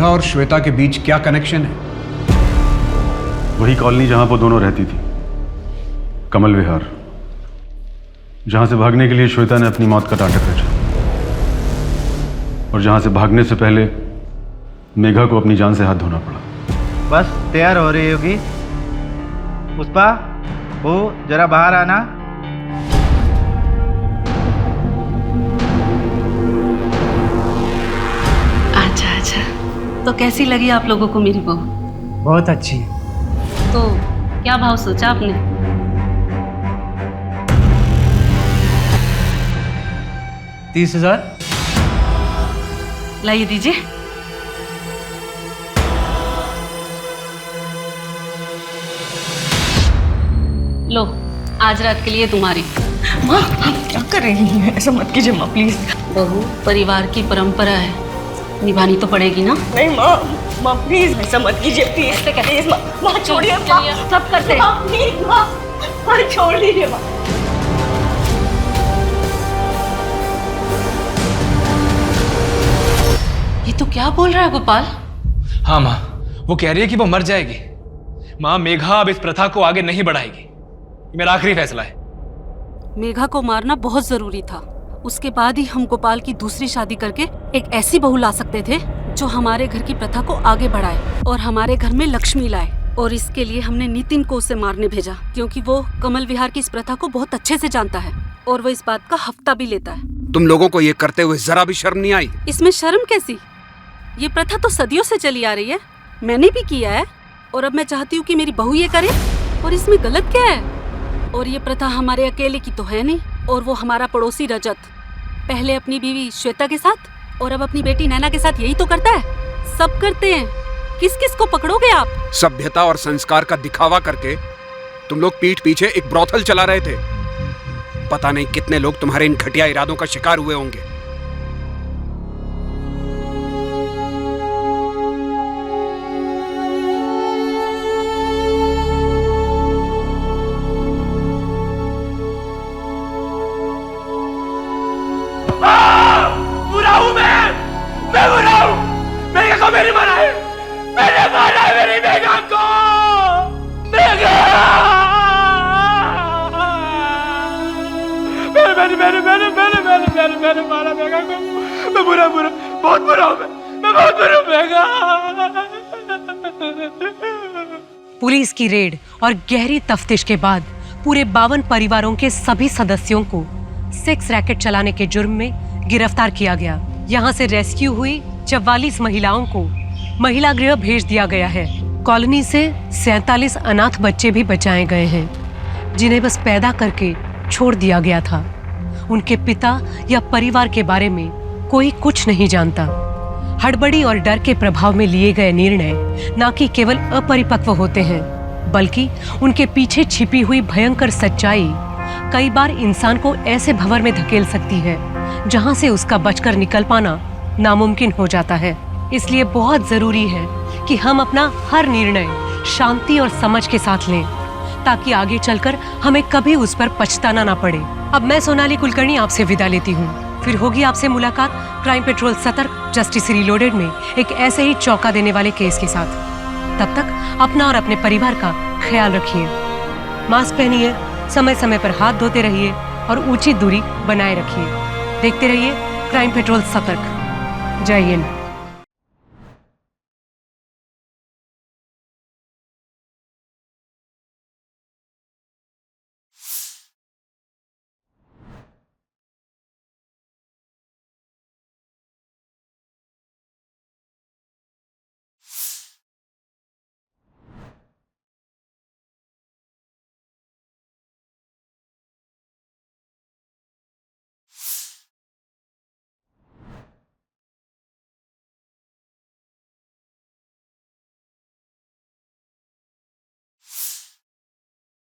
मेघा और श्वेता के बीच क्या कनेक्शन है? वही कॉलोनी जहां वो दोनों रहती थी, कमल विहार, जहां से भागने के लिए श्वेता ने अपनी मौत का नाटक रचा और जहां से भागने से पहले मेघा को अपनी जान से हाथ धोना पड़ा। बस तैयार हो रही होगी। पुष्पा, वो जरा बाहर आना। अच्छा अच्छा, तो कैसी लगी आप लोगों को मेरी बहू? बहुत अच्छी। तो क्या भाव सोचा आपने? 30,000। लाइए दीजिए। लो, आज रात के लिए तुम्हारी। माँ, आप क्या कर रही हैं? ऐसा मत कीजिए माँ, प्लीज। बहू, परिवार की परंपरा है, निभानी तो पड़ेगी ना। नहीं माँ, माँ प्लीज ऐसा मत कीजिए, प्लीज प्लीज माँ, माँ छोड़िए, माँ सब करते हैं। माँ प्लीज माँ, माँ छोड़ दीजिए माँ। ये तो क्या बोल रहा है गोपाल? हाँ माँ, वो कह रही है कि वो मर जाएगी। माँ, मेघा अब इस प्रथा को आगे नहीं बढ़ाएगी। ये मेरा आखिरी फैसला है। मेघा को मारना बहुत जरूरी था। उसके बाद ही हम गोपाल की दूसरी शादी करके एक ऐसी बहू ला सकते थे जो हमारे घर की प्रथा को आगे बढ़ाए और हमारे घर में लक्ष्मी लाए। और इसके लिए हमने नितिन को उसे मारने भेजा, क्योंकि वो कमल विहार की इस प्रथा को बहुत अच्छे से जानता है और वो इस बात का हफ्ता भी लेता है। तुम लोगों को ये करते हुए जरा भी शर्म नहीं आई? इसमें शर्म कैसी? ये प्रथा तो सदियों से चली आ रही है, मैंने भी किया है और अब मैं चाहती हूँ कि मेरी बहू ये करे, और इसमें गलत क्या है? और ये प्रथा हमारे अकेले की तो है नहीं, और वो हमारा पड़ोसी रजत पहले अपनी बीवी श्वेता के साथ और अब अपनी बेटी नैना के साथ यही तो करता है। सब करते हैं, किस किस को पकड़ोगे आप? सभ्यता और संस्कार का दिखावा करके तुम लोग पीठ पीछे एक ब्रोथल चला रहे थे। पता नहीं कितने लोग तुम्हारे इन घटिया इरादों का शिकार हुए होंगे। बुरा हूं मैं बुरा हूं। मेघा को मेरी मारा है, मैंने मारा है मेरी मेघा को। मेघा, मैंने मारा मेघा को। मैं बुरा बहुत बुरा हूं। मैं बहुत बुरा हूं मेघा। पुलिस की रेड और गहरी तफ्तीश के बाद पूरे 52 परिवारों के सभी सदस्यों को सेक्स रैकेट चलाने के जुर्म में गिरफ्तार किया गया। यहाँ से रेस्क्यू हुई 44 महिलाओं को महिला गृह भेज दिया गया है। कॉलोनी से 47 अनाथ बच्चे भी बचाए गए हैं, जिन्हें बस पैदा करके छोड़ दिया गया था। उनके पिता या परिवार के बारे में कोई कुछ नहीं जानता। हड़बड़ी और डर के प्रभाव में लिए गए निर्णय न कि केवल अपरिपक्व होते हैं, बल्कि उनके पीछे छिपी हुई भयंकर सच्चाई कई बार इंसान को ऐसे भंवर में धकेल सकती है जहां से उसका बचकर निकल पाना नामुमकिन हो जाता है। इसलिए बहुत जरूरी है कि हम अपना हर निर्णय शांति और समझ के साथ लें, ताकि आगे चलकर हमें कभी उस पर पछताना ना पड़े। अब मैं सोनाली कुलकर्णी आपसे विदा लेती हूँ। फिर होगी आपसे मुलाकात क्राइम पेट्रोल सतर्क जस्टिस रीलोडेड में एक ऐसे ही चौंका देने वाले केस के साथ। तब तक अपना और अपने परिवार का ख्याल रखिए, मास्क पहनिए, समय समय पर हाथ धोते रहिए और उचित दूरी बनाए रखिए। देखते रहिए क्राइम पेट्रोल सतर्क। जय हिंद।